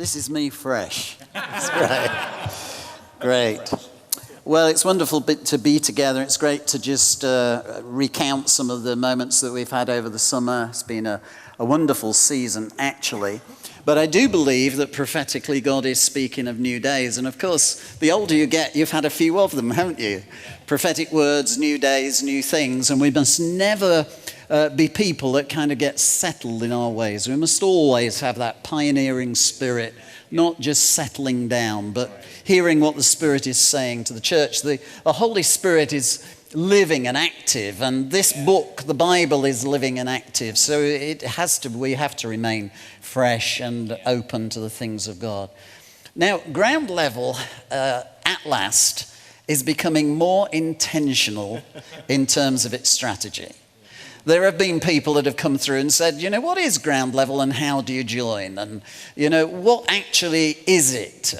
This is me fresh. It's great. Great. Well, it's wonderful to be together. It's great to just recount some of the moments that we've had over the summer. It's been a wonderful season, actually. But I do believe that prophetically God is speaking of new days. And of course, the older you get, you've had a few of them, haven't you? Prophetic words, new days, new things. And we must never be people that kind of get settled in our ways. We must always have that pioneering spirit, not just settling down, but hearing what the Spirit is saying to the church. The Holy Spirit is living and active, and this book, the Bible, is living and active. So we have to remain fresh and open to the things of God. Now, ground level, at last, is becoming more intentional in terms of its strategy. There have been people that have come through and said, what is ground level and how do you join? And, what actually is it?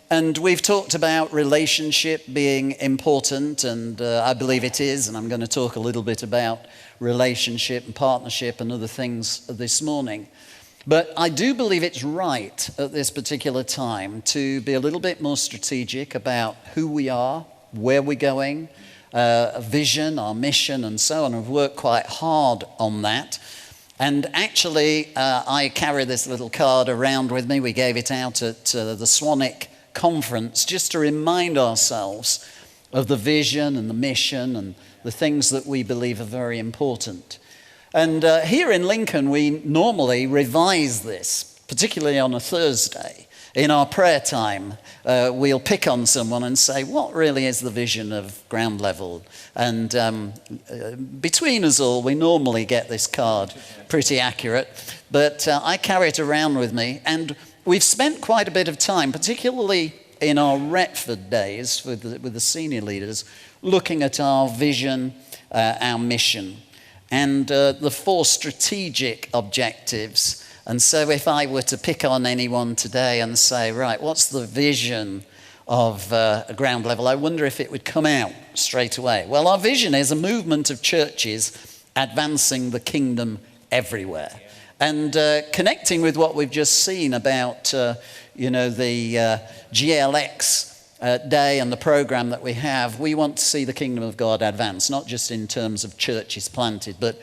And we've talked about relationship being important, and I believe it is, and I'm going to talk a little bit about relationship and partnership and other things this morning. But I do believe it's right at this particular time to be a little bit more strategic about who we are, where we're going, a vision, our mission, and so on. I've worked quite hard on that. And actually, I carry this little card around with me. We gave it out at the Swanwick conference just to remind ourselves of the vision and the mission and the things that we believe are very important. And here in Lincoln, we normally revise this, particularly on a Thursday. In our prayer time, we'll pick on someone and say, what really is the vision of ground level? And between us all, we normally get this card pretty accurate. But I carry it around with me. And we've spent quite a bit of time, particularly in our Retford days with the senior leaders, looking at our vision, our mission, and the 4 strategic objectives. And so if I were to pick on anyone today and say, right, what's the vision of ground level? I wonder if it would come out straight away. Well, our vision is a movement of churches advancing the kingdom everywhere. And connecting with what we've just seen about, the GLX day and the program that we have, we want to see the kingdom of God advance, not just in terms of churches planted, but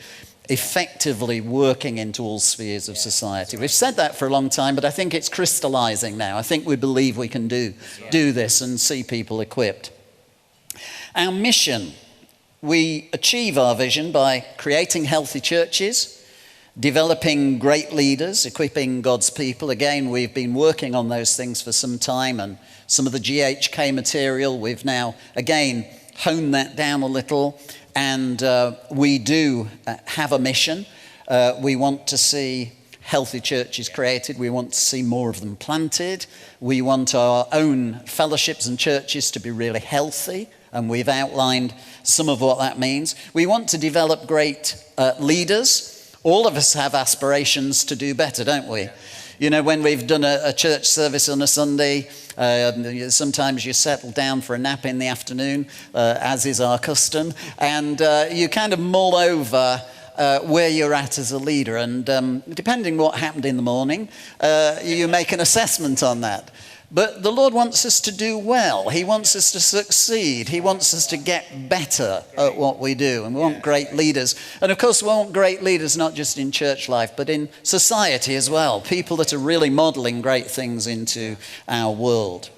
effectively working into all spheres of society. We've said that for a long time, but I think it's crystallizing now. I think we believe we can do this and see people equipped. Our mission, we achieve our vision by creating healthy churches, developing great leaders, equipping God's people. Again, we've been working on those things for some time, and some of the GHK material, we've now, again, honed that down a little. And we do have a mission. We want to see healthy churches created. We want to see more of them planted. We want our own fellowships and churches to be really healthy. And we've outlined some of what that means. We want to develop great leaders. All of us have aspirations to do better, don't we? When we've done a church service on a Sunday, sometimes you settle down for a nap in the afternoon, as is our custom, and you kind of mull over where you're at as a leader. And depending what happened in the morning, you make an assessment on that. But the Lord wants us to do well. He wants us to succeed. He wants us to get better at what we do. And we want great leaders. And of course, we want great leaders not just in church life, but in society as well. People that are really modeling great things into our world.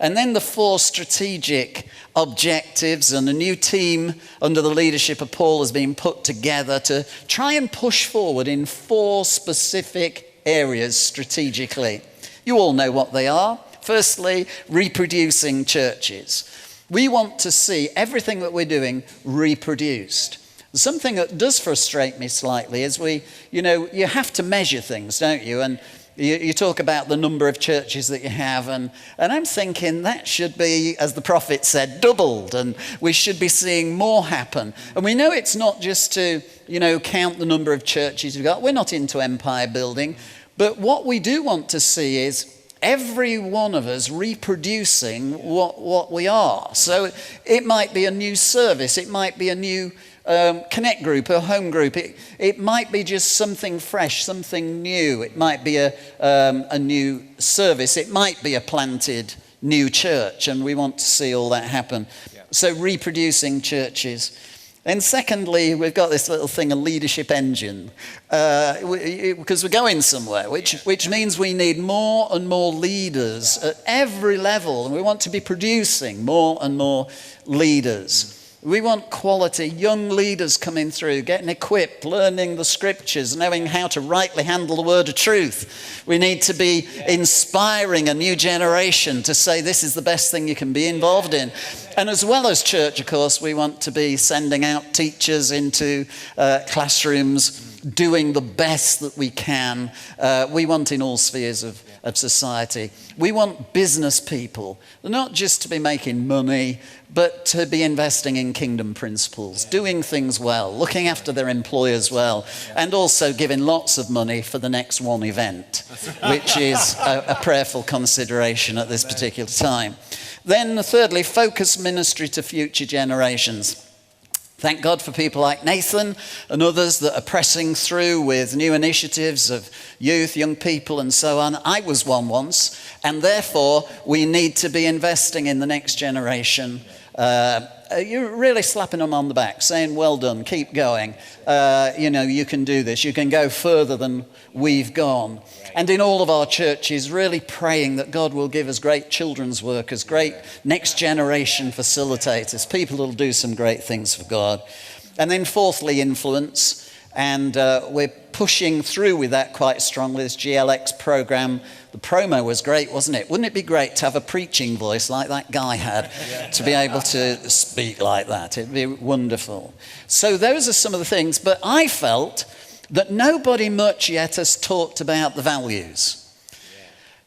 And then the 4 strategic objectives, and a new team under the leadership of Paul has been put together to try and push forward in 4 specific areas strategically. You all know what they are. Firstly, reproducing churches. We want to see everything that we're doing reproduced. Something that does frustrate me slightly is you have to measure things, don't you? And you talk about the number of churches that you have, and I'm thinking that should be, as the prophet said, doubled, and we should be seeing more happen. And we know it's not just to, count the number of churches we've got. We're not into empire building. But what we do want to see is every one of us reproducing what we are. So it might be a new service, it might be a new connect group, a home group. It might be just something fresh, something new. It might be a new service. It might be a planted new church, and we want to see all that happen. Yeah. So reproducing churches. And secondly, we've got this little thing, a leadership engine, because we're going somewhere, which means we need more and more leaders at every level, and we want to be producing more and more leaders. We want quality young leaders coming through, getting equipped, learning the scriptures, knowing how to rightly handle the word of truth. We need to be inspiring a new generation to say this is the best thing you can be involved in. And as well as church, of course, we want to be sending out teachers into classrooms, doing the best that we can. We want in all spheres of society. We want business people, not just to be making money, but to be investing in kingdom principles, doing things well, looking after their employers well, and also giving lots of money for the next one event, which is a prayerful consideration at this particular time. Then thirdly, focus ministry to future generations. Thank God for people like Nathan and others that are pressing through with new initiatives of youth, young people and so on. I was one once, and therefore we need to be investing in the next generation. You're really slapping them on the back, saying, well done, keep going. You can do this. You can go further than we've gone. And in all of our churches, really praying that God will give us great children's workers, great next generation facilitators, people who will do some great things for God. And then fourthly, influence. And we're pushing through with that quite strongly, this GLX program. The promo was great, wasn't it? Wouldn't it be great to have a preaching voice like that guy had, to be able to speak like that? It'd be wonderful. So those are some of the things. But I felt that nobody much yet has talked about the values.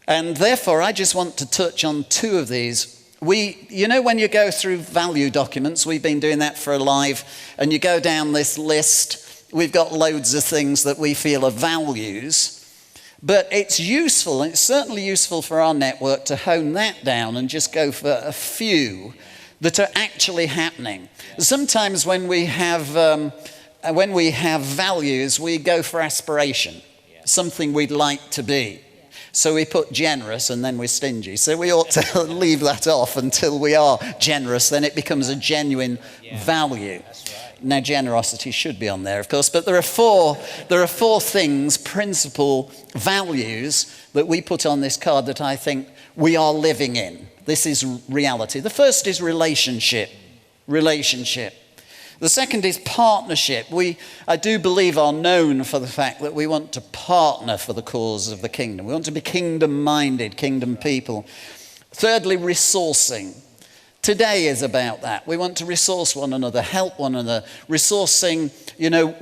And therefore, I just want to touch on two of these. When you go through value documents, we've been doing that for Alive, and you go down this list, we've got loads of things that we feel are values. But it's useful, and it's certainly useful for our network to hone that down and just go for a few that are actually happening. Sometimes when we have values, we go for aspiration, something we'd like to be. So we put generous and then we're stingy. So we ought to leave that off until we are generous, then it becomes a genuine value. Now, generosity should be on there, of course, but there are four things, principal values that we put on this card that I think we are living in. This is reality. The first is relationship. The second is partnership. I do believe, are known for the fact that we want to partner for the cause of the kingdom. We want to be kingdom-minded, kingdom people. Thirdly, resourcing. Today is about that. We want to resource one another, help one another, resourcing,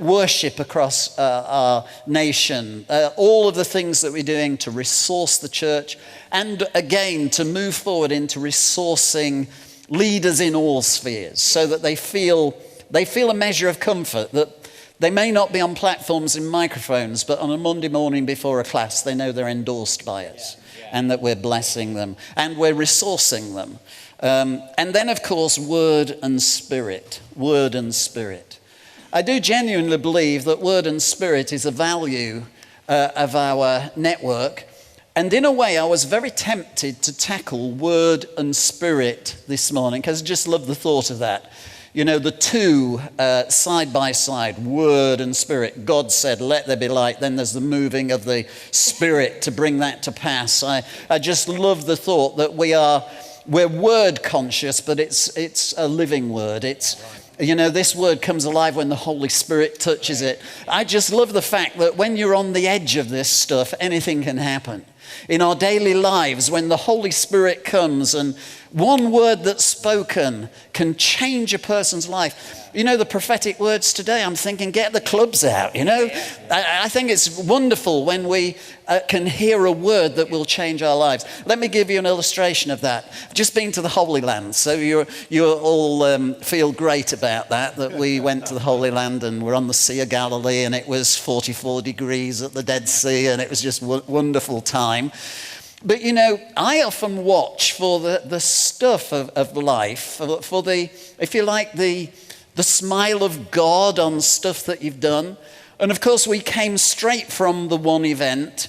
worship across our nation, all of the things that we're doing to resource the church, and again, to move forward into resourcing leaders in all spheres so that they feel a measure of comfort, that they may not be on platforms and microphones, but on a Monday morning before a class, they know they're endorsed by us and that we're blessing them and we're resourcing them. And then, of course, word and spirit. Word and spirit. I do genuinely believe that word and spirit is a value of our network. And in a way, I was very tempted to tackle word and spirit this morning because I just love the thought of that. The two side by side, word and spirit. God said, let there be light. Then there's the moving of the spirit to bring that to pass. I just love the thought that we're word conscious, but it's a living word. This word comes alive when the Holy Spirit touches it. I just love the fact that when you're on the edge of this stuff, anything can happen. In our daily lives, when the Holy Spirit comes and one word that's spoken can change a person's life. The prophetic words today, I'm thinking, get the clubs out, I think it's wonderful when we can hear a word that will change our lives. Let me give you an illustration of that. I've just been to the Holy Land, so you all feel great about that we went to the Holy Land and we're on the Sea of Galilee and it was 44 degrees at the Dead Sea and it was just a wonderful time. But, I often watch for the stuff of life, for the, if you like, the the smile of God on stuff that you've done. And of course, we came straight from the one event,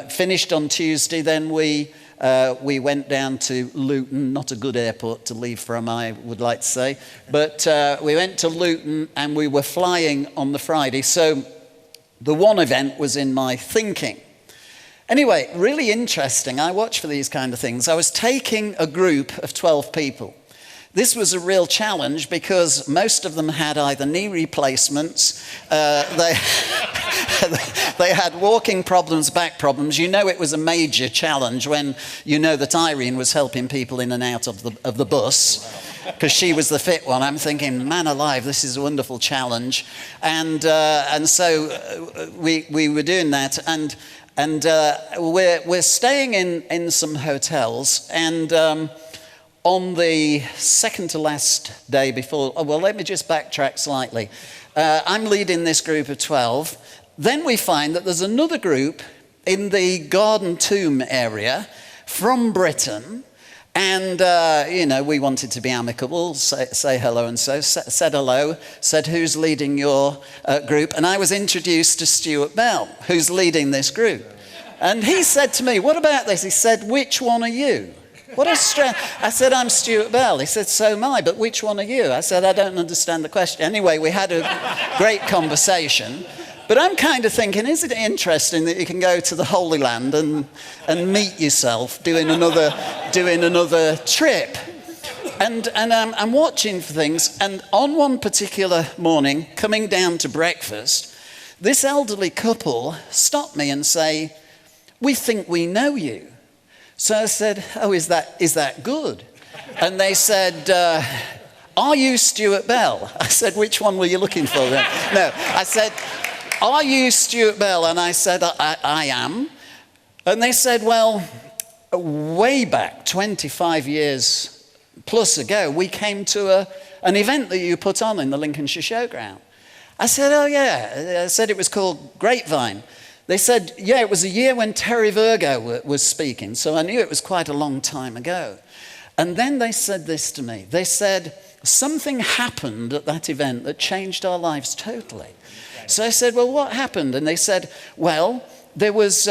finished on Tuesday. Then we went down to Luton, not a good airport to leave from, I would like to say. But we went to Luton and we were flying on the Friday. So the one event was in my thinking. Anyway, really interesting. I watch for these kind of things. I was taking a group of 12 people. This was a real challenge because most of them had either knee replacements, they had walking problems, back problems. You know it was a major challenge when you know that Irene was helping people in and out of the bus because she was the fit one. I'm thinking, man alive, this is a wonderful challenge. And so we were doing that. And we're staying in some hotels, and on the second to last day before, let me just backtrack slightly. I'm leading this group of 12. Then we find that there's another group in the Garden Tomb area from Britain. And, we wanted to be amicable, say hello, and so said hello, said who's leading your group. And I was introduced to Stuart Bell, who's leading this group. And he said to me, what about this? He said, which one are you? What a strange. I said, I'm Stuart Bell. He said, so am I, but which one are you? I said, I don't understand the question. Anyway, we had a great conversation. But I'm kind of thinking, isn't it interesting that you can go to the Holy Land and meet yourself doing another trip? And I'm watching for things. And on one particular morning, coming down to breakfast, this elderly couple stopped me and say, we think we know you. So I said, oh, is that good? And they said, are you Stuart Bell? I said, which one were you looking for then? No, I said, are you Stuart Bell? And I said, I am. And they said, well, way back, 25 years plus ago, we came to an event that you put on in the Lincolnshire Showground. I said, oh yeah. I said it was called Grapevine. They said, yeah, it was a year when Terry Virgo was speaking, so I knew it was quite a long time ago. And then they said this to me. They said, something happened at that event that changed our lives totally. So I said, well, what happened? And they said, well, there was,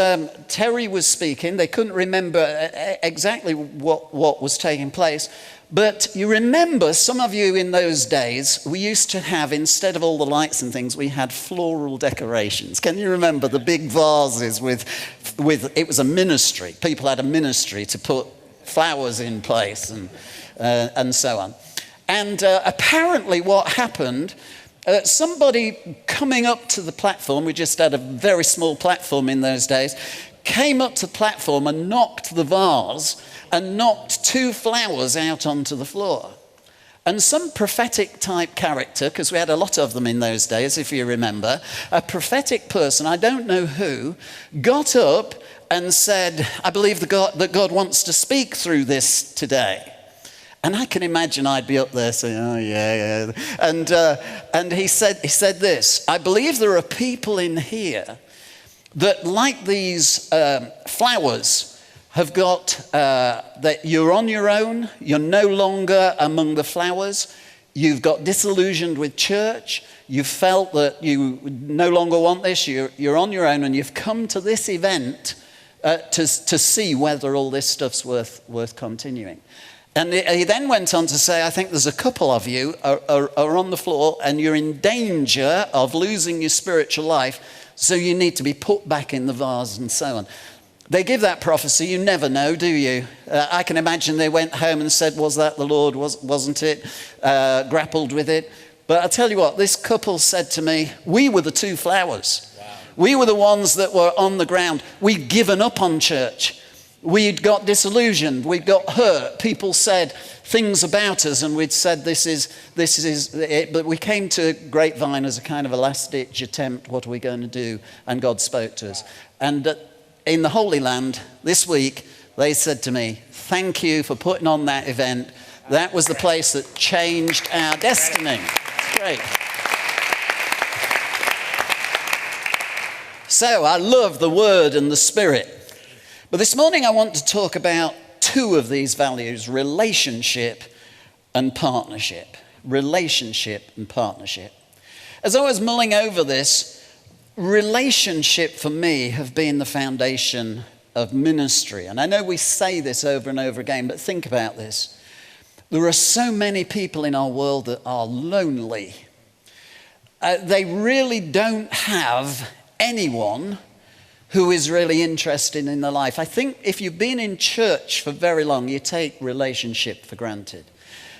Terry was speaking. They couldn't remember exactly what was taking place. But you remember, some of you in those days, we used to have, instead of all the lights and things, we had floral decorations. Can you remember the big vases with it was a ministry. People had a ministry to put flowers in place and so on. And apparently what happened, somebody coming up to the platform, we just had a very small platform in those days, came up to the platform and knocked the vase and knocked 2 flowers out onto the floor. And some prophetic type character, because we had a lot of them in those days, if you remember, a prophetic person, I don't know who, got up and said, I believe that God wants to speak through this today. And I can imagine I'd be up there saying, oh, yeah. And he said this, I believe there are people in here that, like these flowers, have got that you're on your own, you're no longer among the flowers, you've got disillusioned with church, you felt that you no longer want this, you're on your own, and you've come to this event to see whether all this stuff's worth continuing. And he then went on to say, I think there's a couple of you are on the floor and you're in danger of losing your spiritual life, so you need to be put back in the vase and so on. They give that prophecy, you never know, do you? I can imagine they went home and said, was that the Lord, wasn't it? Grappled with it. But I tell you what, this couple said to me, we were the 2 flowers. Wow. We were the ones that were on the ground. We'd given up on church. We'd got disillusioned. We'd got hurt. People said things about us and we'd said this is it. But we came to Grapevine as a kind of a last-ditch attempt. What are we going to do? And God spoke to us. And in the Holy Land this week, they said to me, thank you for putting on that event. That was the place that changed our destiny. It's great. So I love the Word and the Spirit. But this morning I want to talk about 2 of these values, relationship and partnership. relationship and partnership. As I was mulling over this, relationship for me have been the foundation of ministry. And I know we say this over and over again, but think about this. There are so many people in our world that are lonely. They really don't have anyone who is really interested in their life. I think if you've been in church for very long, you take relationship for granted.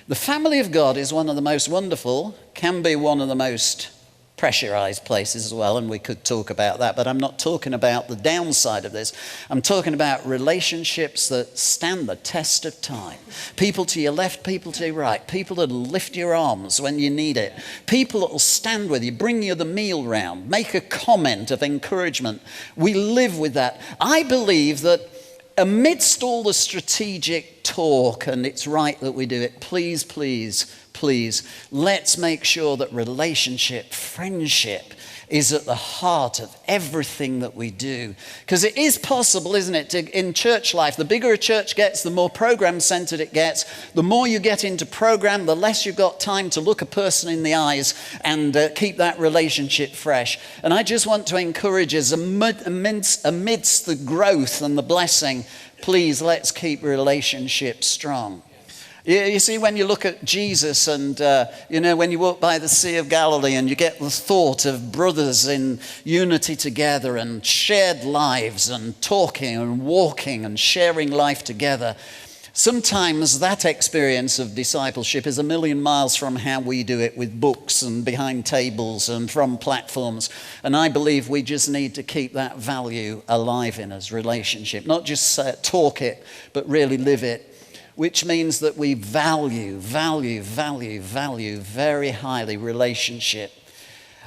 The family of God is one of the most wonderful, can be one of the most pressurized places as well, and we could talk about that, but I'm not talking about the downside of this. I'm talking about relationships that stand the test of time. People to your left, people to your right, people that will lift your arms when you need it, people that will stand with you, bring you the meal round, make a comment of encouragement. We live with that. I believe that amidst all the strategic talk, and it's right that we do it, please, let's make sure that relationship, friendship is at the heart of everything that we do. Because it is possible, isn't it, in church life, the bigger a church gets, the more program-centered it gets. The more you get into program, the less you've got time to look a person in the eyes and keep that relationship fresh. And I just want to encourage us, amidst the growth and the blessing, please, let's keep relationships strong. You see, when you look at Jesus and, when you walk by the Sea of Galilee and you get the thought of brothers in unity together and shared lives and talking and walking and sharing life together, sometimes that experience of discipleship is a million miles from how we do it with books and behind tables and from platforms. And I believe we just need to keep that value alive in us, relationship. Not just talk it, but really live it. Which means that we value very highly relationship.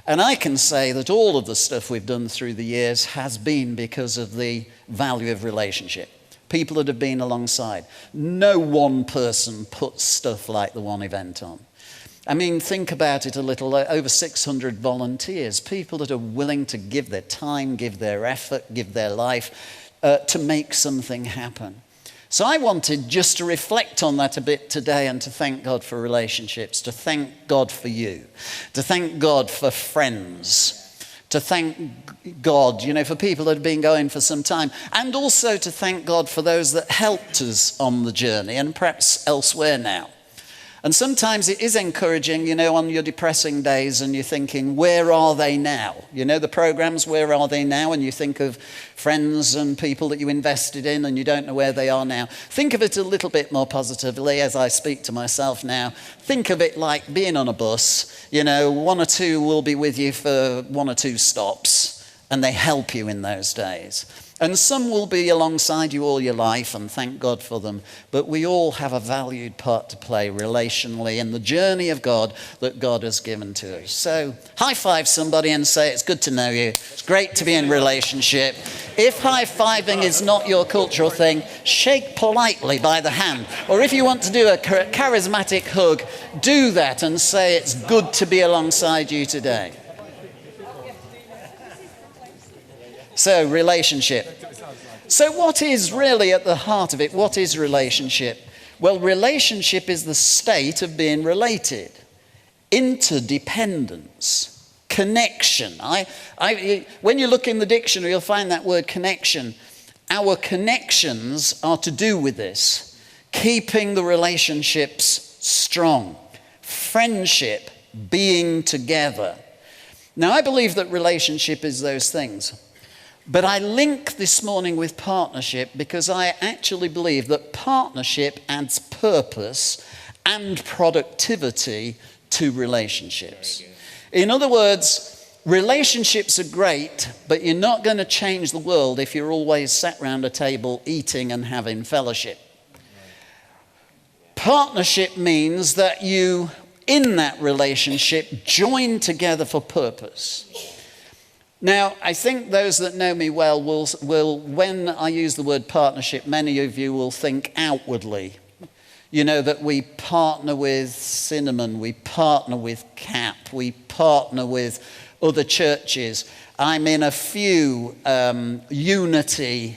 And I can say that all of the stuff we've done through the years has been because of the value of relationship. People that have been alongside. No one person puts stuff like the one event on. I mean, think about it a little. Over 600 volunteers, people that are willing to give their time, give their effort, give their life to make something happen. So I wanted just to reflect on that a bit today and to thank God for relationships, to thank God for you, to thank God for friends, to thank God, for people that have been going for some time, and also to thank God for those that helped us on the journey and perhaps elsewhere now. And sometimes it is encouraging, on your depressing days and you're thinking, where are they now? The programs, where are they now? And you think of friends and people that you invested in and you don't know where they are now. Think of it a little bit more positively as I speak to myself now. Think of it like being on a bus. One or two will be with you for one or two stops and they help you in those days. And some will be alongside you all your life, and thank God for them. But we all have a valued part to play relationally in the journey of God that God has given to us. So high five somebody and say, it's good to know you. It's great to be in relationship. If high-fiving is not your cultural thing, shake politely by the hand. Or if you want to do a charismatic hug, do that and say it's good to be alongside you today. So, relationship. So what is really at the heart of it? What is relationship? Well, relationship is the state of being related. Interdependence. Connection. When you look in the dictionary, you'll find that word connection. Our connections are to do with this. Keeping the relationships strong. Friendship. Being together. Now, I believe that relationship is those things. But I link this morning with partnership because I actually believe that partnership adds purpose and productivity to relationships. In other words, relationships are great, but you're not going to change the world if you're always sat around a table eating and having fellowship. Partnership means that you, in that relationship, join together for purpose. Now, I think those that know me well will, when I use the word partnership, many of you will think outwardly. That we partner with Cinnamon, we partner with CAP, we partner with other churches. I'm in a few unity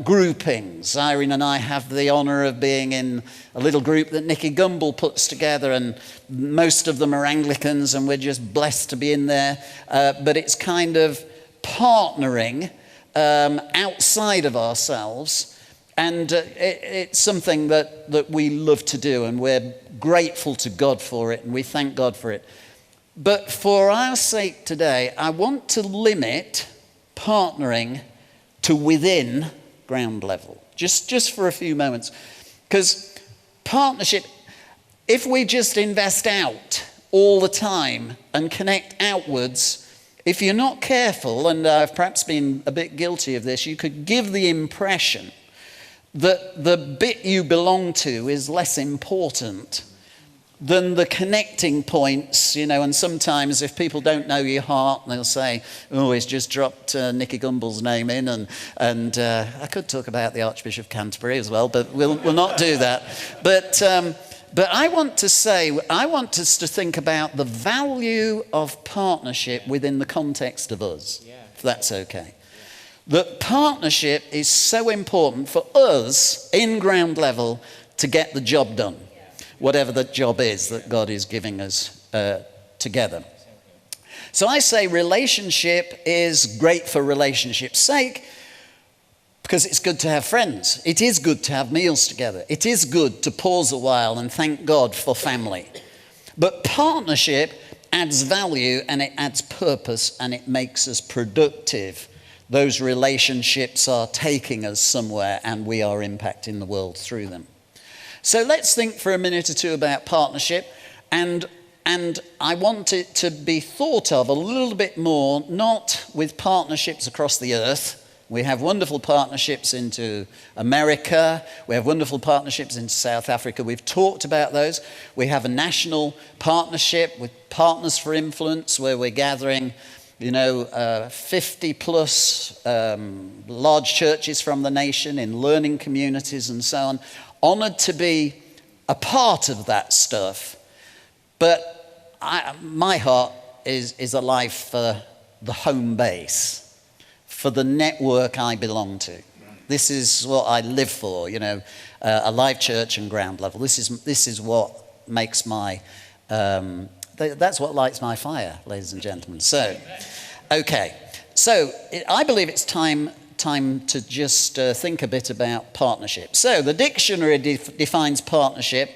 groupings. Irene and I have the honour of being in a little group that Nicky Gumbel puts together, and most of them are Anglicans, and we're just blessed to be in there. But it's kind of partnering outside of ourselves, and it's something that we love to do, and we're grateful to God for it, and we thank God for it. But for our sake today, I want to limit partnering to within ground level, just for a few moments. Because partnership, if we just invest out all the time and connect outwards, if you're not careful, and I've perhaps been a bit guilty of this, you could give the impression that the bit you belong to is less important than the connecting points, and sometimes if people don't know your heart, they'll say, oh, he's just dropped Nicky Gumbel's name in, and I could talk about the Archbishop of Canterbury as well, but we'll not do that. But I want us to think about the value of partnership within the context of us, if that's okay. That partnership is so important for us in ground level to get the job done. Whatever the job is that God is giving us together. So I say relationship is great for relationship's sake because it's good to have friends. It is good to have meals together. It is good to pause a while and thank God for family. But partnership adds value and it adds purpose and it makes us productive. Those relationships are taking us somewhere and we are impacting the world through them. So let's think for a minute or two about partnership, and I want it to be thought of a little bit more, not with partnerships across the earth. We have wonderful partnerships into America. We have wonderful partnerships into South Africa. We've talked about those. We have a national partnership with Partners for Influence where we're gathering 50 plus large churches from the nation in learning communities and so on. Honoured to be a part of that stuff, but my heart is alive for the home base, for the network I belong to. This is what I live for, a live church and ground level. This is what makes my, that's what lights my fire, ladies and gentlemen. So, okay. So, I believe it's time to just think a bit about partnership. So the dictionary defines partnership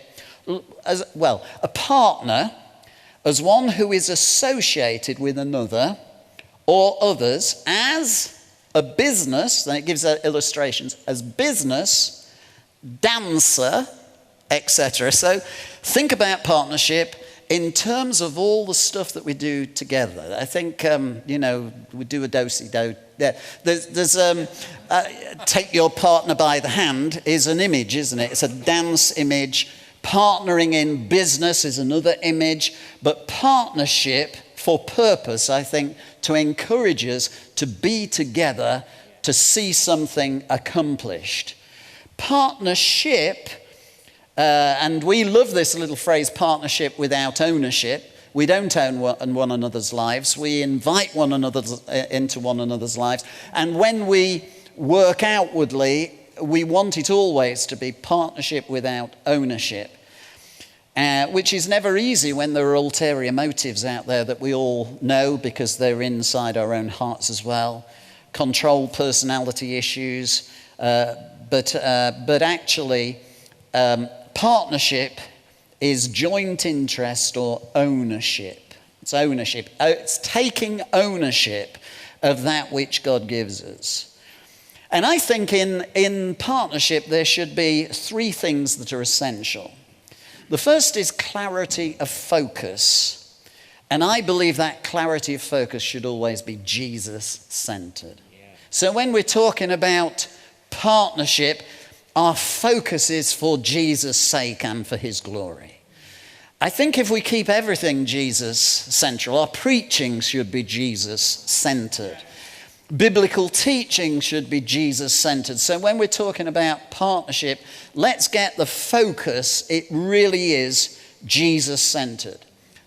as, well, a partner as one who is associated with another or others as a business, and it gives illustrations, as business, dancer, etc. So think about partnership in terms of all the stuff that we do together. I think, we do a do-si-do. Yeah. There's take your partner by the hand is an image, isn't it? It's a dance image. Partnering in business is another image. But partnership for purpose, I think, to encourage us to be together, to see something accomplished. Partnership, and we love this little phrase, partnership without ownership. We don't own one another's lives. We invite one another into one another's lives. And when we work outwardly, we want it always to be partnership without ownership, which is never easy when there are ulterior motives out there that we all know because they're inside our own hearts as well. Control personality issues. But actually, partnership is joint interest or ownership. It's ownership. It's taking ownership of that which God gives us. And I think in partnership there should be three things that are essential. The first is clarity of focus. And I believe that clarity of focus should always be Jesus-centered. Yeah. So when we're talking about partnership, our focus is for Jesus' sake and for his glory. I think if we keep everything Jesus central, our preaching should be Jesus centered. Biblical teaching should be Jesus centered. So when we're talking about partnership, let's get the focus. It really is Jesus centered.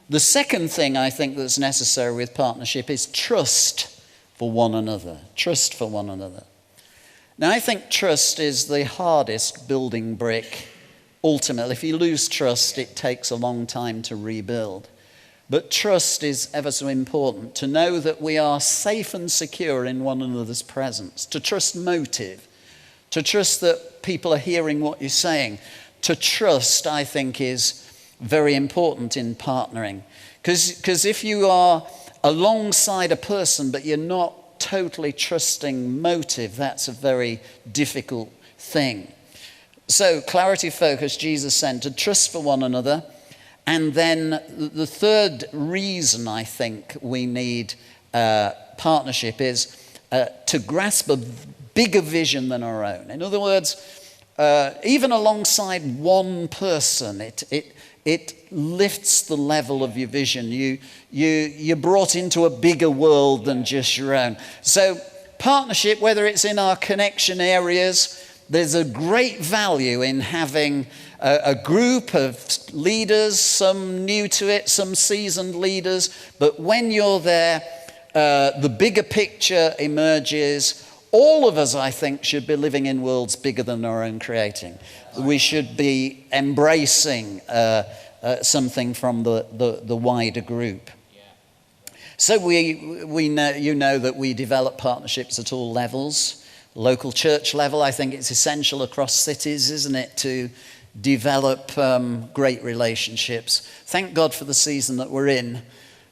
The second thing I think that's necessary with partnership is trust for one another. Trust for one another. Now, I think trust is the hardest building brick. Ultimately, if you lose trust, it takes a long time to rebuild. But trust is ever so important, to know that we are safe and secure in one another's presence, to trust motive, to trust that people are hearing what you're saying. To trust, I think, is very important in partnering. Because if you are alongside a person but you're not totally trusting motive, that's a very difficult thing. So, clarity, focus, Jesus-centered, trust for one another. And then the third reason I think we need partnership is to grasp a bigger vision than our own. In other words, even alongside one person, it lifts the level of your vision. You're brought into a bigger world than just your own. So partnership, whether it's in our connection areas, there's a great value in having a group of leaders, some new to it, some seasoned leaders. But when you're there, the bigger picture emerges. All of us, I think, should be living in worlds bigger than our own creating. We should be embracing something from the wider group. So we know, you know that we develop partnerships at all levels. Local church level, I think it's essential across cities, isn't it, to develop great relationships. Thank God for the season that we're in.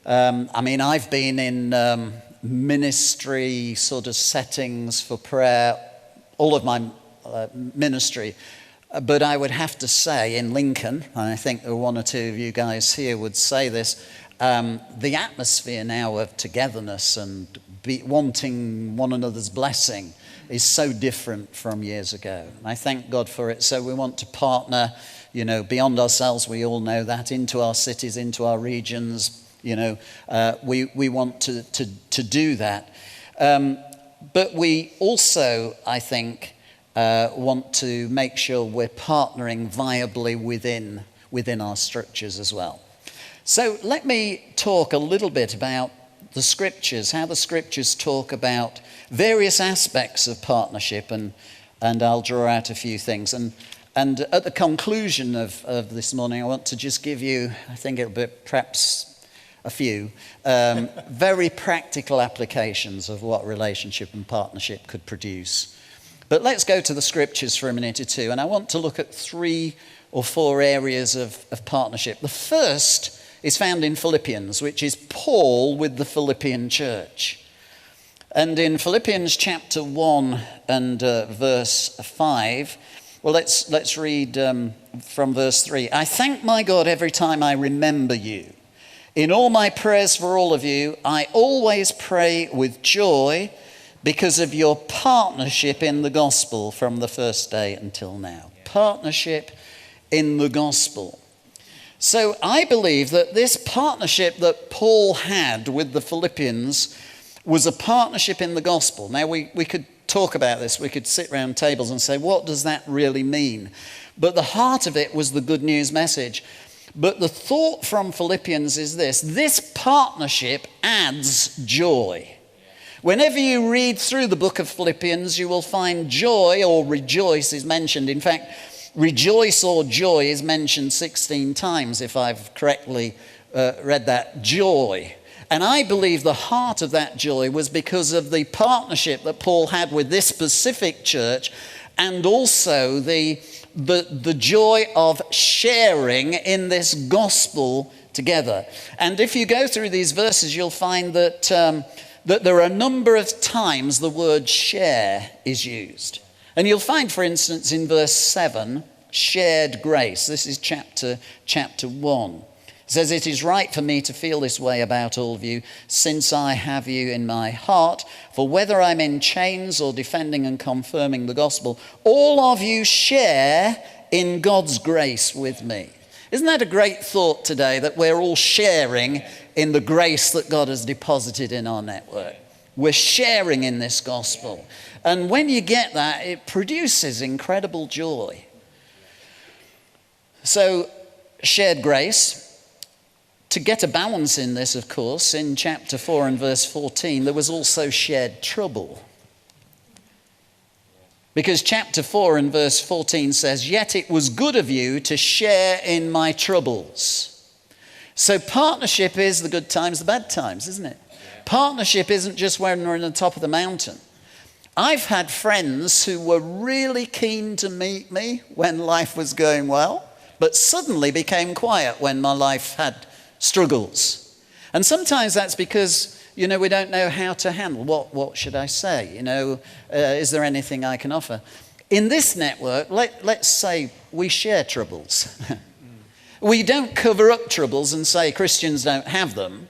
I mean, I've been in ministry sort of settings for prayer, all of my ministry. But I would have to say in Lincoln, and I think one or two of you guys here would say this, the atmosphere now of togetherness and wanting one another's blessing is so different from years ago. And I thank God for it. So we want to partner, beyond ourselves. We all know that, into our cities, into our regions. We want to do that. But we also, I think, want to make sure we're partnering viably within our structures as well. So let me talk a little bit about the scriptures, how the scriptures talk about various aspects of partnership, and I'll draw out a few things. And at the conclusion of this morning, I want to just give you, I think it'll be perhaps a few, very practical applications of what relationship and partnership could produce. But let's go to the scriptures for a minute or two, and I want to look at 3 or 4 areas of partnership. The first is found in Philippians, which is Paul with the Philippian church. And in Philippians chapter 1 and verse 5, well, let's read from verse 3. I thank my God every time I remember you. In all my prayers for all of you, I always pray with joy because of your partnership in the gospel from the first day until now. Partnership in the gospel. So I believe that this partnership that Paul had with the Philippians was a partnership in the gospel. Now, we could talk about this. We could sit around tables and say, what does that really mean? But the heart of it was the good news message. But the thought from Philippians is this partnership adds joy. Whenever you read through the book of Philippians, you will find joy or rejoice is mentioned. In fact, rejoice or joy is mentioned 16 times, if I've correctly read that. Joy. And I believe the heart of that joy was because of the partnership that Paul had with this specific church, and also the joy of sharing in this gospel together. And if you go through these verses, you'll find that there are a number of times the word share is used. And you'll find, for instance, in verse 7, shared grace. This is chapter 1. It says, it is right for me to feel this way about all of you, since I have you in my heart. For whether I'm in chains or defending and confirming the gospel, all of you share in God's grace with me. Isn't that a great thought today, that we're all sharing in the grace that God has deposited in our network? We're sharing in this gospel. And when you get that, it produces incredible joy. So, shared grace. To get a balance in this, of course, in chapter 4 and verse 14, there was also shared trouble. Because chapter 4 and verse 14 says, "Yet it was good of you to share in my troubles." So partnership is the good times, the bad times, isn't it? Partnership isn't just when we're on the top of the mountain. I've had friends who were really keen to meet me when life was going well, but suddenly became quiet when my life had struggles. And sometimes that's because, we don't know how to handle. What should I say? Is there anything I can offer? In this network, let's say we share troubles. We don't cover up troubles and say Christians don't have them.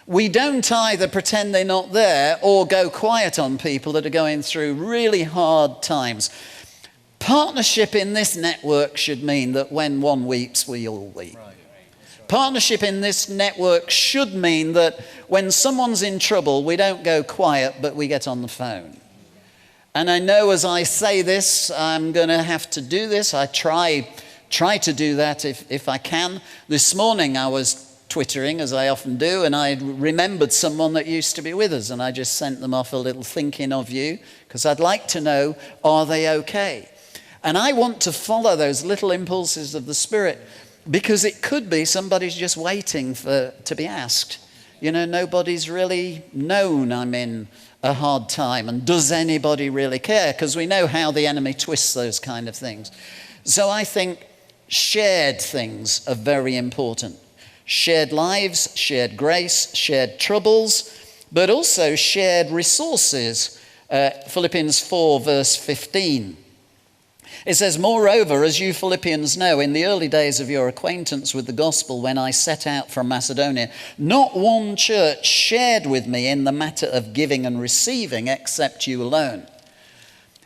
We don't either pretend they're not there or go quiet on people that are going through really hard times. Partnership in this network should mean that when one weeps, we all weep. Partnership in this network should mean that when someone's in trouble, we don't go quiet, but we get on the phone. And I know as I say this, I'm going to have to do this. I try to do that if I can. This morning I was Twittering, as I often do, and I remembered someone that used to be with us, and I just sent them off a little thinking of you, because I'd like to know, are they okay? And I want to follow those little impulses of the Spirit, because it could be somebody's just waiting to be asked. Nobody's really known I'm in a hard time, and does anybody really care? Because we know how the enemy twists those kind of things. So I think shared things are very important. Shared lives, shared grace, shared troubles, but also shared resources. Philippians 4 verse 15. It says, "Moreover, as you Philippians know, in the early days of your acquaintance with the gospel, when I set out from Macedonia, not one church shared with me in the matter of giving and receiving except you alone."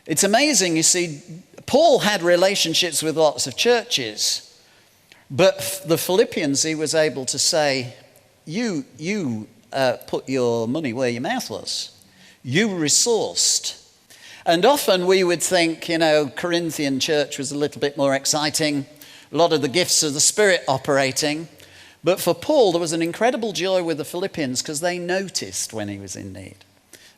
It's amazing, you see, Paul had relationships with lots of churches, but the Philippians, he was able to say, you put your money where your mouth was. You resourced. And often we would think, Corinthian church was a little bit more exciting, a lot of the gifts of the Spirit operating. But for Paul, there was an incredible joy with the Philippians because they noticed when he was in need.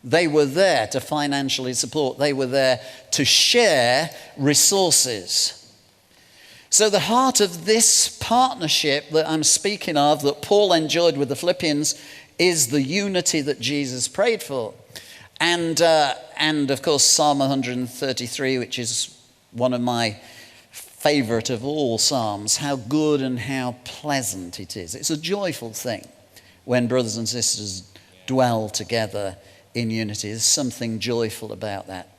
They were there to financially support. They were there to share resources. So the heart of this partnership that I'm speaking of, that Paul enjoyed with the Philippians, is the unity that Jesus prayed for. And of course, Psalm 133, which is one of my favorite of all Psalms, how good and how pleasant it is. It's a joyful thing when brothers and sisters dwell together in unity. There's something joyful about that.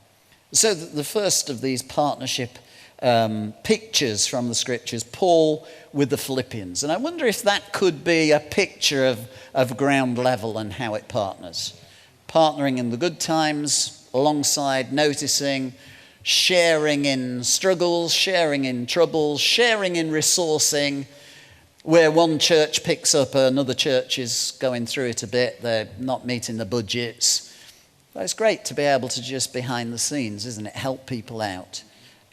So the first of these partnership pictures from the scriptures, Paul with the Philippians. And I wonder if that could be a picture of ground level and how it partners. Partnering in the good times, alongside noticing, sharing in struggles, sharing in troubles, sharing in resourcing. Where one church picks up, another church is going through it a bit. They're not meeting the budgets. But it's great to be able to just behind the scenes, isn't it? Help people out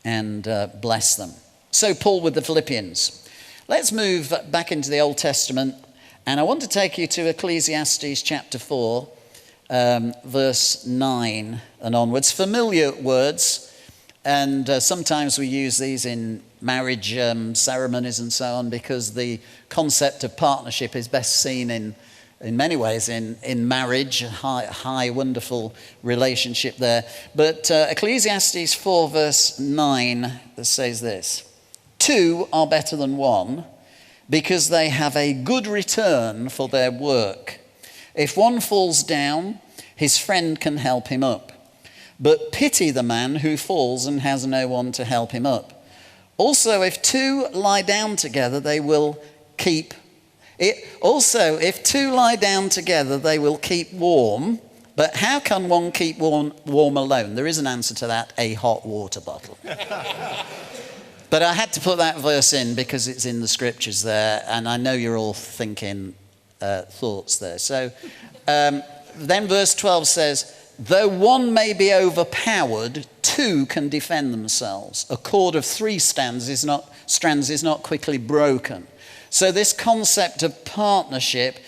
and bless them. So Paul with the Philippians. Let's move back into the Old Testament. And I want to take you to Ecclesiastes chapter 4. Verse 9 and onwards. Familiar words, and sometimes we use these in marriage ceremonies and so on, because the concept of partnership is best seen in many ways in marriage, high wonderful relationship there. But Ecclesiastes 4 verse 9 says this: "Two are better than one, because they have a good return for their work. If one falls down, his friend can help him up. But pity the man who falls and has no one to help him up. Also, if two lie down together, they will keep warm. But how can one keep warm alone? There is an answer to that: a hot water bottle." But I had to put that verse in because it's in the scriptures there, and I know you're all thinking thoughts there. So then verse 12 says, "Though one may be overpowered, two can defend themselves. A cord of three strands is not quickly broken." So this concept of partnership,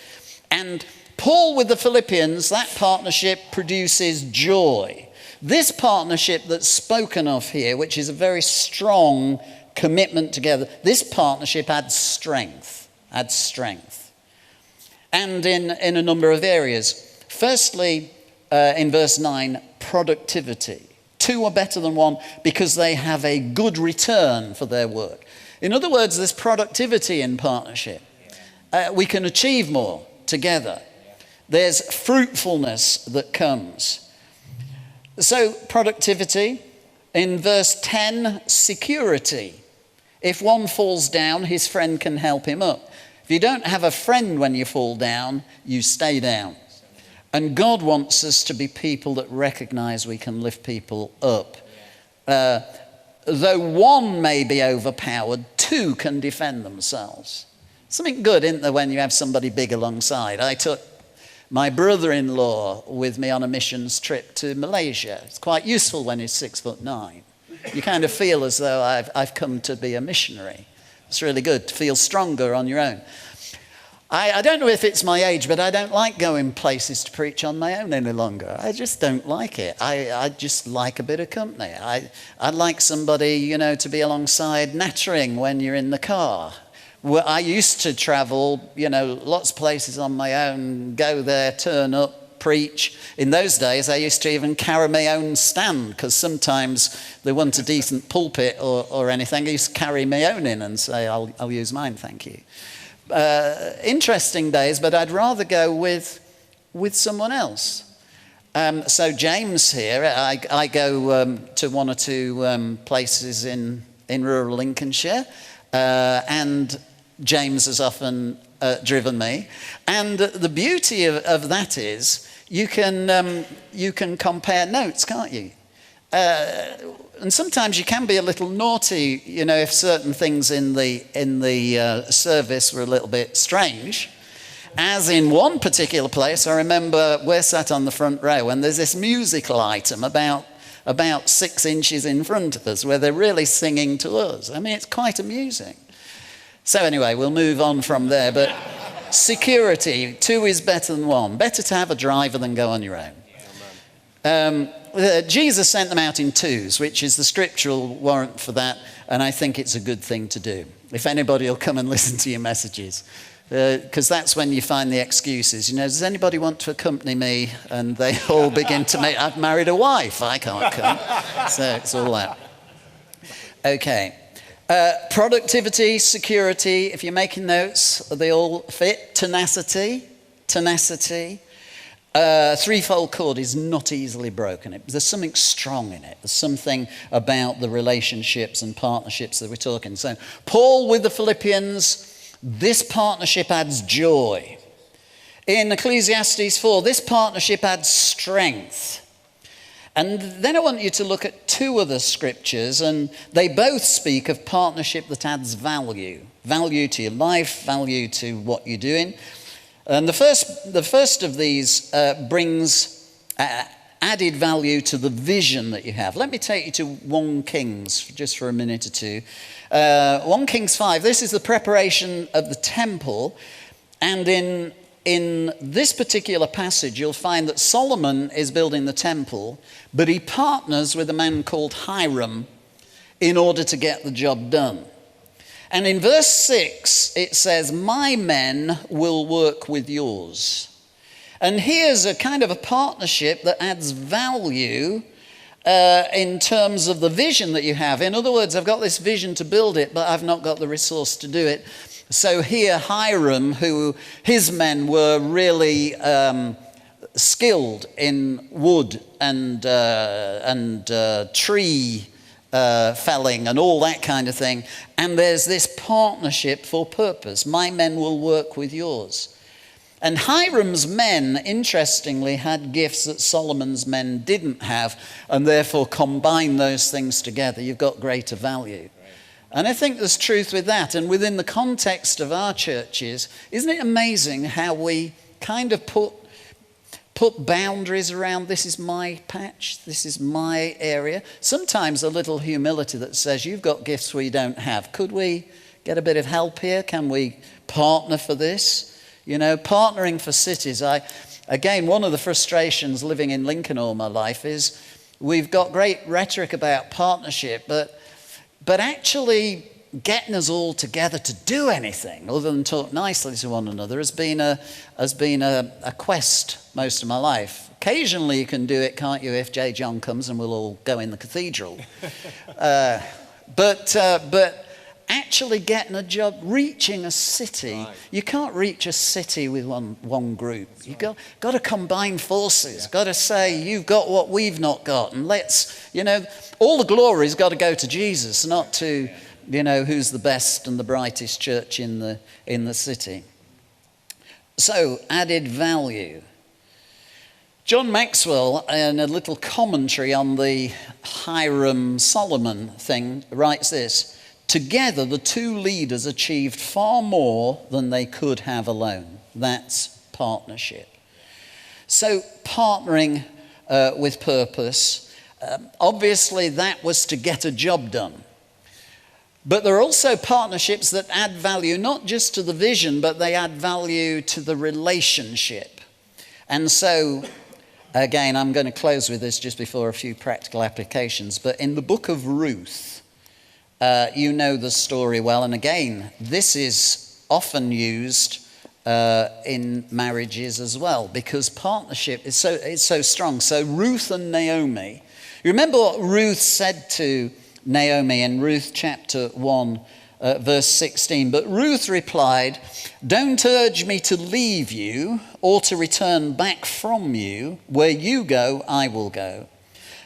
and Paul with the Philippians, that partnership produces joy. This partnership that's spoken of here, which is a very strong commitment together, this partnership adds strength, and in a number of areas. Firstly, in verse 9, productivity. Two are better than one because they have a good return for their work. In other words, there's productivity in partnership. We can achieve more together. There's fruitfulness that comes. So productivity. In verse 10, security. If one falls down, his friend can help him up. If you don't have a friend when you fall down, you stay down. And God wants us to be people that recognize we can lift people up. Though one may be overpowered, two can defend themselves. Something good, isn't there, when you have somebody big alongside? I took my brother-in-law with me on a missions trip to Malaysia. It's quite useful when he's 6'9". You kind of feel as though I've come to be a missionary. It's really good to feel stronger on your own. I don't know if it's my age, but I don't like going places to preach on my own any longer. I just don't like it. I just like a bit of company. I'd like somebody, to be alongside nattering when you're in the car. I used to travel, lots of places on my own, go there, turn up, preach. In those days, I used to even carry my own stand because sometimes there wasn't a decent pulpit or anything. I used to carry my own in and say, I'll use mine, thank you. Interesting days, but I'd rather go with someone else. So James here, I go to one or two places in rural Lincolnshire, and James has often driven me. And the beauty of that is you can compare notes, can't you? And sometimes you can be a little naughty, if certain things in the service were a little bit strange. As in one particular place, I remember we're sat on the front row and there's this musical item about 6 inches in front of us where they're really singing to us. I mean, it's quite amusing. So anyway, we'll move on from there. But security, 2 is better than 1. Better to have a driver than go on your own. Jesus sent them out in 2s, which is the scriptural warrant for that, and I think it's a good thing to do. If anybody will come and listen to your messages, because that's when you find the excuses. Does anybody want to accompany me? And they all begin to make, I've married a wife, I can't come. So it's all that. Okay. Productivity, security, if you're making notes, they all fit. Tenacity. Threefold cord is not easily broken. There's something strong in it. There's something about the relationships and partnerships that we're talking. So Paul with the Philippians, this partnership adds joy. In Ecclesiastes 4, this partnership adds strength. And then I want you to look at 2 other scriptures, and they both speak of partnership that adds value. Value to your life, value to what you're doing. And the first of these brings added value to the vision that you have. Let me take you to 1 Kings just for a minute or two. 1 Kings 5, this is the preparation of the temple. And in this particular passage, you'll find that Solomon is building the temple, but he partners with a man called Hiram in order to get the job done. And in verse 6, it says, my men will work with yours. And here's a kind of a partnership that adds value in terms of the vision that you have. In other words, I've got this vision to build it, but I've not got the resource to do it. So here, Hiram, who his men were really skilled in wood and tree felling and all that kind of thing. And there's this partnership for purpose. My men will work with yours. And Hiram's men, interestingly, had gifts that Solomon's men didn't have, and therefore combine those things together. You've got greater value. And I think there's truth with that. And within the context of our churches, isn't it amazing how we kind of put boundaries around, this is my patch, this is my area. Sometimes a little humility that says, you've got gifts we don't have. Could we get a bit of help here? Can we partner for this? Partnering for cities. Again, one of the frustrations living in Lincoln all my life is We've got great rhetoric about partnership, but actually getting us all together to do anything other than talk nicely to one another has been a quest most of my life. Occasionally you can do it, can't you, if J. John comes and we'll all go in the cathedral. But actually getting a job, reaching a city, you can't reach a city with one group. You've got to combine forces, got to say, you've got what we've not got, and let's, all the glory's got to go to Jesus, not to, who's the best and the brightest church in the city. So, added value. John Maxwell, in a little commentary on the Hiram Solomon thing, writes this: together, the two leaders achieved far more than they could have alone. That's partnership. So, partnering with purpose, obviously that was to get a job done. But there are also partnerships that add value, not just to the vision, but they add value to the relationship. And so, again, I'm going to close with this just before a few practical applications. But in the book of Ruth, you know the story well. And again, this is often used in marriages as well, because partnership is so strong. So Ruth and Naomi. You remember what Ruth said to Naomi in Ruth chapter 1, verse 16. But Ruth replied, "Don't urge me to leave you or to return back from you. Where you go, I will go.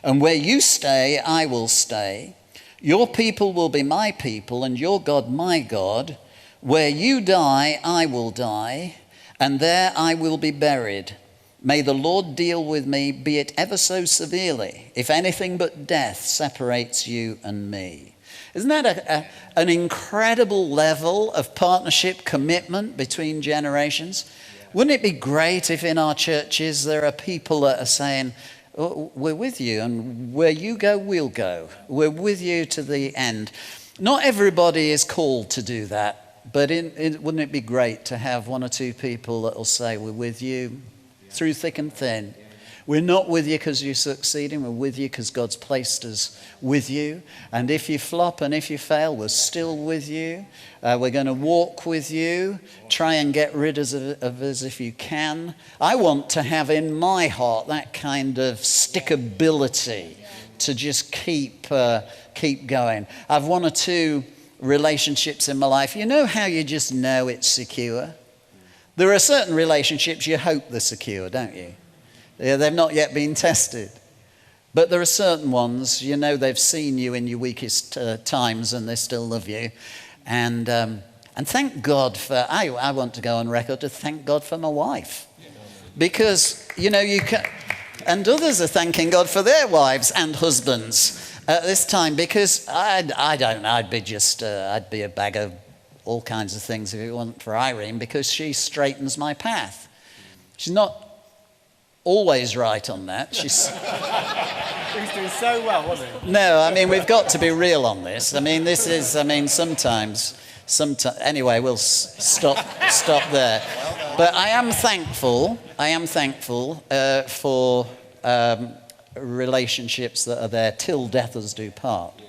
And where you stay, I will stay. Your people will be my people, and your God my God. Where you die, I will die, and there I will be buried. May the Lord deal with me, be it ever so severely, if anything but death separates you and me." Isn't that an incredible level of partnership commitment between generations? Wouldn't it be great if in our churches there are people that are saying, "Oh, we're with you, and where you go, we'll go. We're with you to the end." Not everybody is called to do that, but wouldn't it be great to have one or two people that will say, "We're with you through thick and thin. We're not with you because you're succeeding. We're with you because God's placed us with you. And if you flop and if you fail, we're still with you. We're going to walk with you. Try and get rid of us if you can." I want to have in my heart that kind of stickability to just keep going. I've one or two relationships in my life. You know how you just know it's secure? There are certain relationships you hope they're secure, don't you? They've not yet been tested. But there are certain ones, they've seen you in your weakest times and they still love you. And thank God for, I want to go on record to thank God for my wife. Because, you can, and others are thanking God for their wives and husbands at this time. Because I don't know, I'd be a bag of all kinds of things if it wasn't for Irene, because she straightens my path. She's not always right on that. She's doing so well, wasn't he? No, we've got to be real on this. Sometimes. Anyway, we'll stop there. But I am thankful for relationships that are there till death us do part.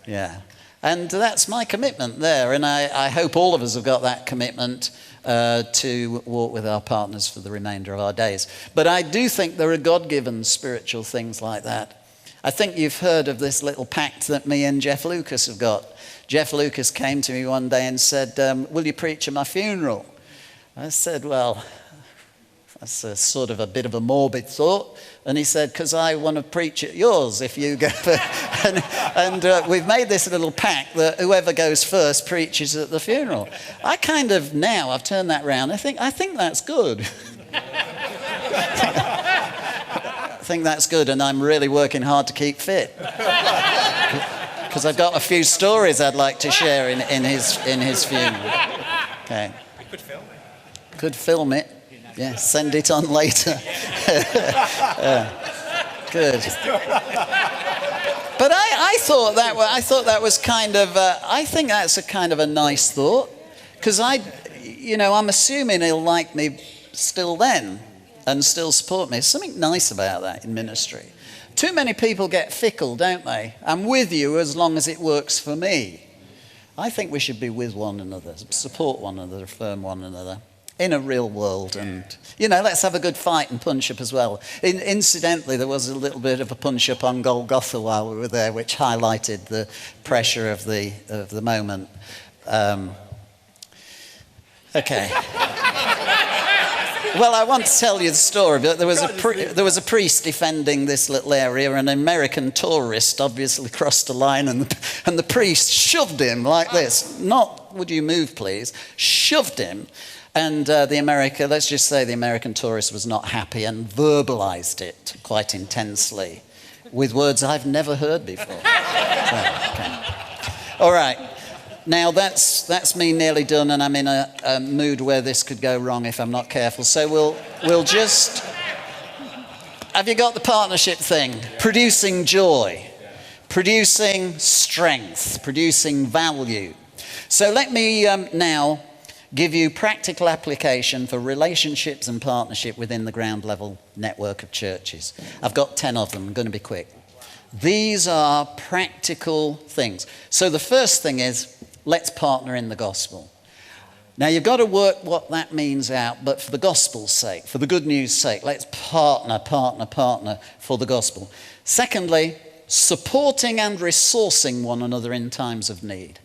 Yeah. And that's my commitment there. And I hope all of us have got that commitment to walk with our partners for the remainder of our days. But I do think there are God-given spiritual things like that. I think you've heard of this little pact that me and Jeff Lucas have got. Jeff Lucas came to me one day and said, "Will you preach at my funeral?" I said, "Well, that's a sort of a bit of a morbid thought." And he said, "Because I want to preach at yours if you go." and we've made this little pact that whoever goes first preaches at the funeral. I kind of now, I've turned that round. I think that's good. I think that's good, and I'm really working hard to keep fit. Because I've got a few stories I'd like to share in his funeral. Okay. We could film it. Could film it. Yeah, send it on later. Good. But I thought that was kind of. I think that's a kind of a nice thought, because I'm assuming he'll like me still then, and still support me. There's something nice about that in ministry. too many people get fickle, don't they? I'm with you as long as it works for me. I think we should be with one another, support one another, affirm one another in a real world. And, let's have a good fight and punch up as well. Incidentally, there was a little bit of a punch up on Golgotha while we were there, which highlighted the pressure of the moment. Okay. Well, I want to tell you the story, but there was a priest defending this little area, and an American tourist obviously crossed a line, and the priest shoved him like this. Not, would you move, please? Shoved him. And let's just say the American tourist was not happy and verbalized it quite intensely with words I've never heard before. Okay. All right. Now, that's me nearly done, and I'm in a mood where this could go wrong if I'm not careful. So we'll just... Have you got the partnership thing? Producing joy, producing strength, producing value. So let me now give you practical application for relationships and partnership within the ground level network of churches. I've got 10 of them. I'm going to be quick. These are practical things. So the first thing is, let's partner in the gospel. Now, you've got to work what that means out, but for the gospel's sake, for the good news' sake, let's partner for the gospel. Secondly, supporting and resourcing one another in times of need.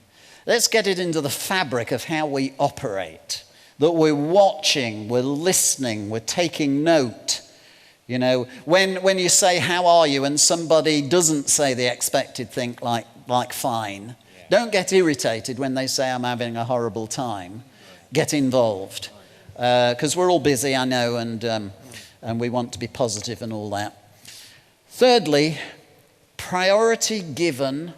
Let's get it into the fabric of how we operate, that we're watching, we're listening, we're taking note. When you say, how are you, and somebody doesn't say the expected thing like fine, don't get irritated when they say, I'm having a horrible time. Get involved. Because we're all busy, I know, and we want to be positive and all that. Thirdly, priority given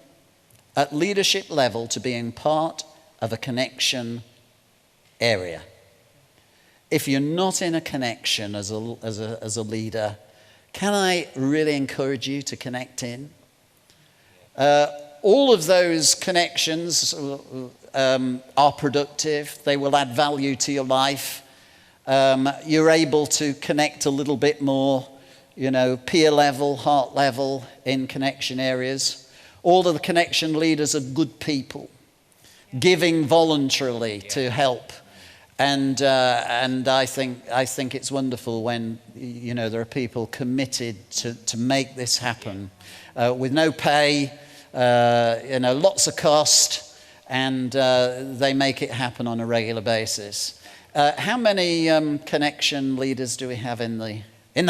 at leadership level to being part of a connection area. If you're not in a connection as a leader, can I really encourage you to connect in? All of those connections are productive. They will add value to your life. You're able to connect a little bit more, peer level, heart level in connection areas. All of the connection leaders are good people, giving voluntarily to help. And I think it's wonderful when, there are people committed to make this happen with no pay, lots of cost, and they make it happen on a regular basis. How many connection leaders do we have in the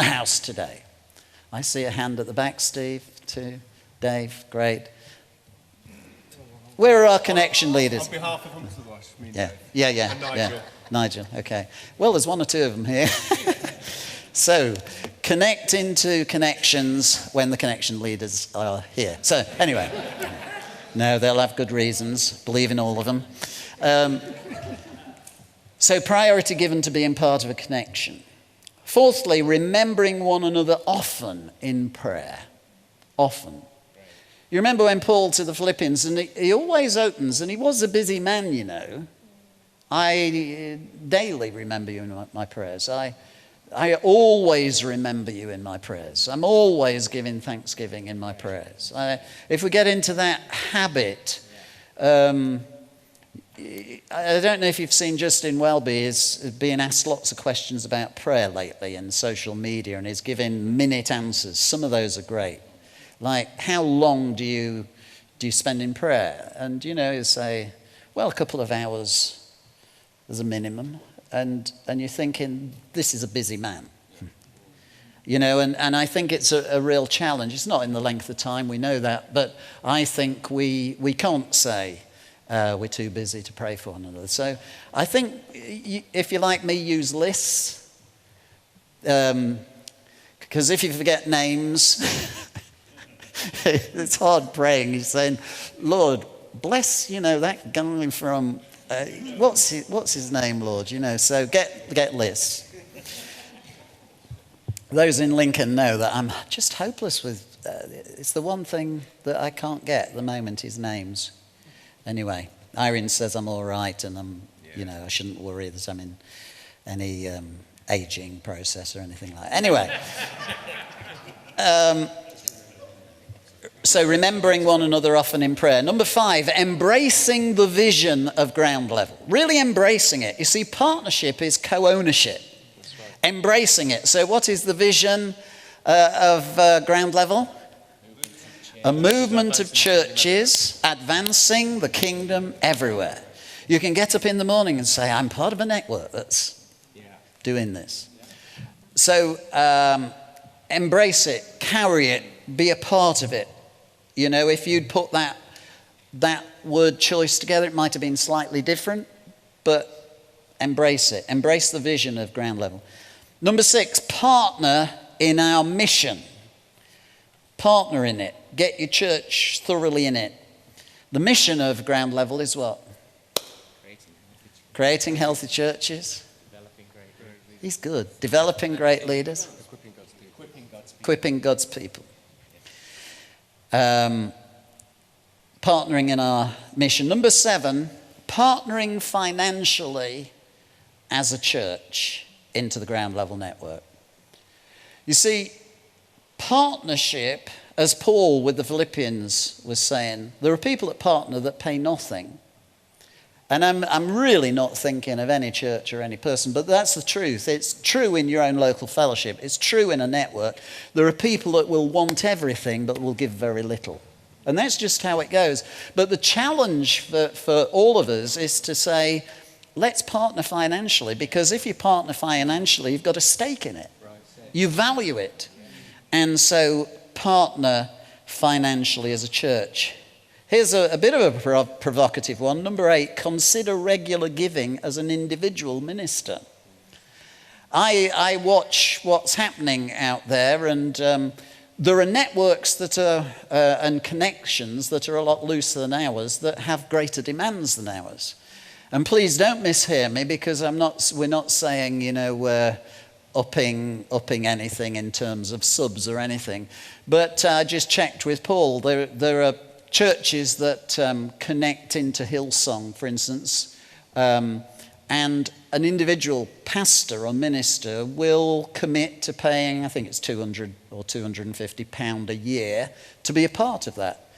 house today? I see a hand at the back, Steve, too. Dave, great. Where are our connection leaders? On behalf of Humphrey Wash, Yeah. And Nigel. Nigel, okay. Well, there's one or two of them here. So, connect into connections when the connection leaders are here. So, anyway. No, they'll have good reasons. Believe in all of them. So, priority given to being part of a connection. Fourthly, remembering one another often in prayer. Often. You remember when Paul to the Philippians, and he always opens, and he was a busy man, I daily remember you in my prayers. I always remember you in my prayers. I'm always giving thanksgiving in my prayers. If we get into that habit, I don't know if you've seen Justin Welby is being asked lots of questions about prayer lately in social media, and he's giving minute answers. Some of those are great. Like, how long do you spend in prayer? And, you say, well, a couple of hours as a minimum. And you're thinking, this is a busy man. And I think it's a real challenge. It's not in the length of time, we know that. But I think we can't say we're too busy to pray for one another. So I think, if you're like me, use lists. Because if you forget names... It's hard praying. He's saying, Lord, bless, that guy from, what's his name, Lord? So get lists. Those in Lincoln know that I'm just hopeless with, it's the one thing that I can't get at the moment is names. Anyway, Irene says I'm all right, and I shouldn't worry that I'm in any aging process or anything like that. Anyway. So remembering one another often in prayer. Number 5, embracing the vision of ground level. Really embracing it. You see, partnership is co-ownership. Right. Embracing it. So what is the vision of ground level? A movement of churches advancing the kingdom everywhere. You can get up in the morning and say, I'm part of a network that's doing this. So embrace it, carry it, be a part of it. You know, if you'd put that word choice together, it might have been slightly different, but embrace it. Embrace the vision of ground level. Number 6, partner in our mission. Partner in it. Get your church thoroughly in it. The mission of ground level is what? Creating healthy churches. He's good. Developing great leaders. Equipping God's people. Partnering in our mission. Number 7, partnering financially as a church into the ground level network. You see, partnership, as Paul with the Philippians was saying, there are people that partner that pay nothing. And I'm really not thinking of any church or any person, but that's the truth. It's true in your own local fellowship. It's true in a network. There are people that will want everything but will give very little. And that's just how it goes. But the challenge for all of us is to say, let's partner financially, because if you partner financially, you've got a stake in it. You value it. And so partner financially as a church. Here's a bit of a provocative one. Number 8, consider regular giving as an individual minister. I watch what's happening out there, and there are networks that are and connections that are a lot looser than ours that have greater demands than ours. And please don't mishear me, because we're not saying, you know, we're upping anything in terms of subs or anything. But I just checked with Paul. There are churches that connect into Hillsong, for instance, and an individual pastor or minister will commit to paying, I think it's £200 or £250 a year to be a part of that.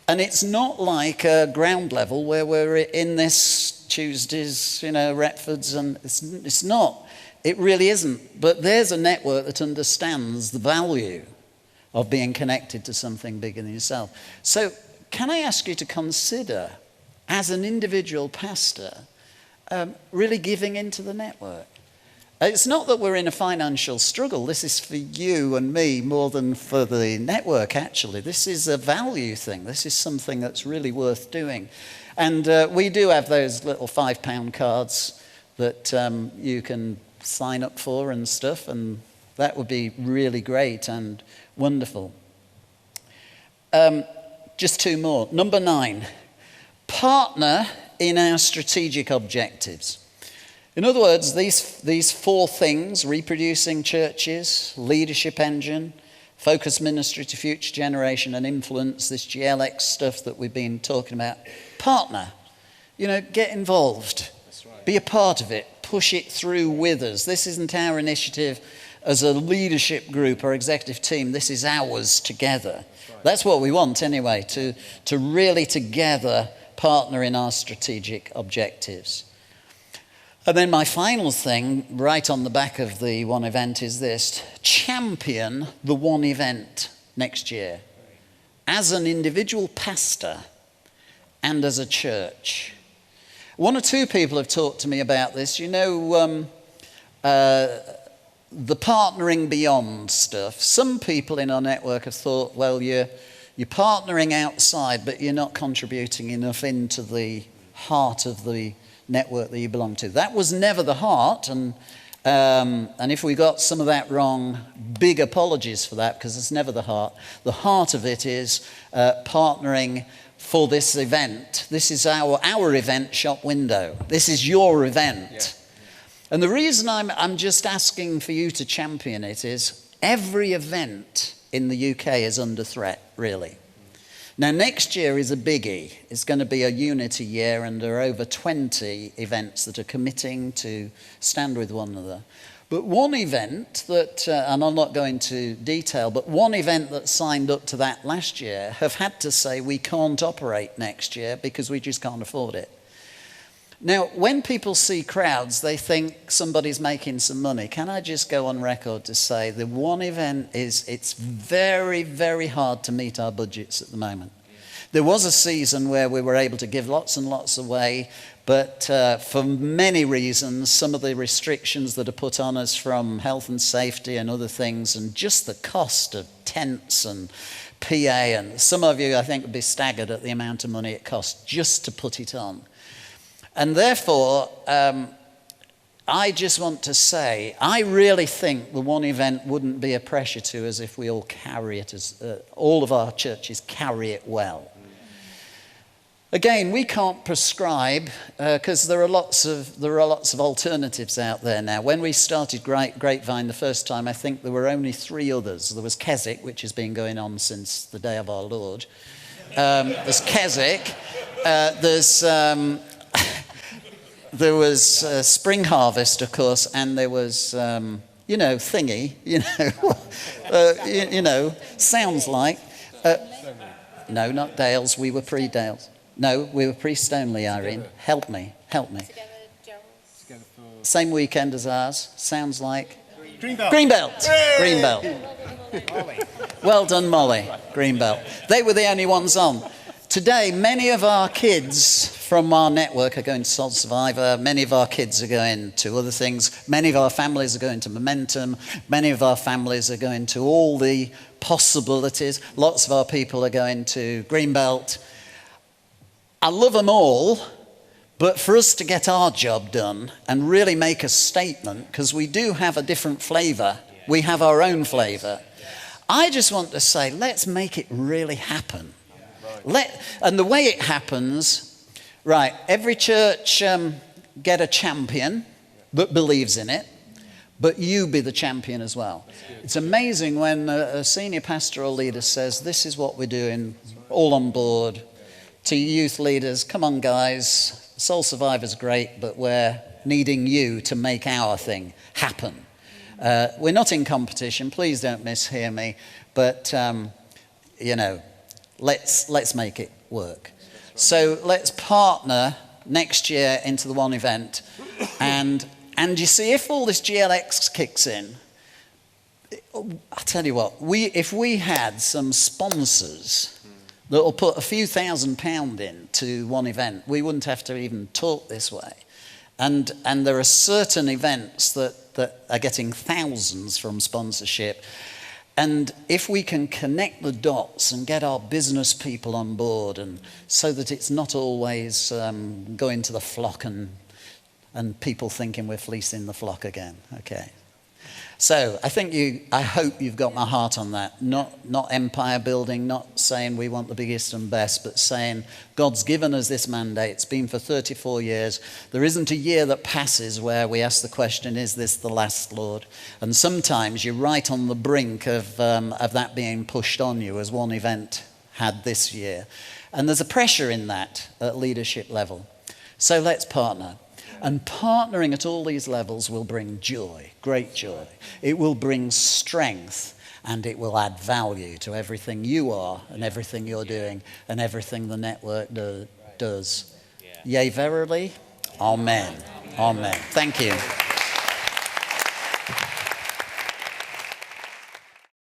And it's not like a ground level where we're in this Tuesdays, you know, Retfords, and it's not. It really isn't. But there's a network that understands the value of being connected to something bigger than yourself. So can I ask you to consider, as an individual pastor, really giving into the network? It's not that we're in a financial struggle. This is for you and me more than for the network, actually. This is a value thing. This is something that's really worth doing. And we do have those little £5 cards that you can sign up for and stuff, and that would be really great and wonderful. Just 2 more. Number 9, partner in our strategic objectives. In other words, these 4 things: reproducing churches, leadership engine, focus ministry to future generation, and influence, this GLX stuff that we've been talking about. Partner. You know, get involved. That's right. Be a part of it. Push it through with us. This isn't our initiative as a leadership group or executive team. This is ours together. That's what we want anyway, to really together partner in our strategic objectives. And then my final thing, right on the back of the one event, is this: champion the one event next year. As an individual pastor and as a church. 1 or 2 people have talked to me about this. You know, the partnering beyond stuff. Some people in our network have thought, well, you're partnering outside, but you're not contributing enough into the heart of the network that you belong to. That was never the heart, and if we got some of that wrong, big apologies for that, because it's never the heart. The heart of it is partnering for this event. This is our event shop window. This is your event. Yeah. And the reason I'm just asking for you to champion it is every event in the UK is under threat, really. Now, next year is a biggie. It's going to be a unity year, and there are over 20 events that are committing to stand with one another. But one event that, and I'm not going into detail, but one event that signed up to that last year have had to say we can't operate next year because we just can't afford it. Now, when people see crowds, they think somebody's making some money. Can I just go on record to say the one event it's very, very hard to meet our budgets at the moment. There was a season where we were able to give lots and lots away, but for many reasons, some of the restrictions that are put on us from health and safety and other things, and just the cost of tents and PA, and some of you, I think, would be staggered at the amount of money it costs just to put it on. And therefore, I just want to say, I really think the one event wouldn't be a pressure to us if we all carry it as, all of our churches carry it well. Again, we can't prescribe because there are lots of alternatives out there now. When we started Grapevine the first time, I think there were only 3 others. There was Keswick, which has been going on since the day of our Lord. There's Keswick. There was Spring Harvest, of course, and there was Thingy. Sounds like. No, not Dales. We were pre-Dales. No, we were pre-Stoneleigh, Irene. Help me. Same weekend as ours. Sounds like. Greenbelt. Well done, Molly. Greenbelt. They were the only ones on. Today, many of our kids from our network are going to Soul Survivor. Many of our kids are going to other things. Many of our families are going to Momentum. Many of our families are going to all the possibilities. Lots of our people are going to Greenbelt. I love them all, but for us to get our job done and really make a statement, because we do have a different flavour, we have our own flavour, I just want to say, let's make it really happen. And the way it happens, right, every church get a champion that believes in it, but you be the champion as well. It's amazing when a senior pastoral leader says, this is what we're doing, all on board. To youth leaders, come on guys, Soul Survivor's great, but we're needing you to make our thing happen. We're not in competition, please don't mishear me, but let's make it work. So let's partner next year into the one event, and you see, if all this GLX kicks in, I'll tell you what, if we had some sponsors that will put a few £1,000 into one event, we wouldn't have to even talk this way. And there are certain events that are getting thousands from sponsorship. And if we can connect the dots and get our business people on board, and so that it's not always going to the flock and people thinking we're fleecing the flock again. Okay. So I hope you've got my heart on that. Not empire building, not saying we want the biggest and best, but saying God's given us this mandate. It's been for 34 years. There isn't a year that passes where we ask the question, is this the last, Lord? And sometimes you're right on the brink of that being pushed on you, as one event had this year. And there's a pressure in that at leadership level. So let's partner. And partnering at all these levels will bring joy, great joy. It will bring strength, and it will add value to everything you are and everything you're doing and everything the network does. Yea, verily? Amen. Amen. Thank you.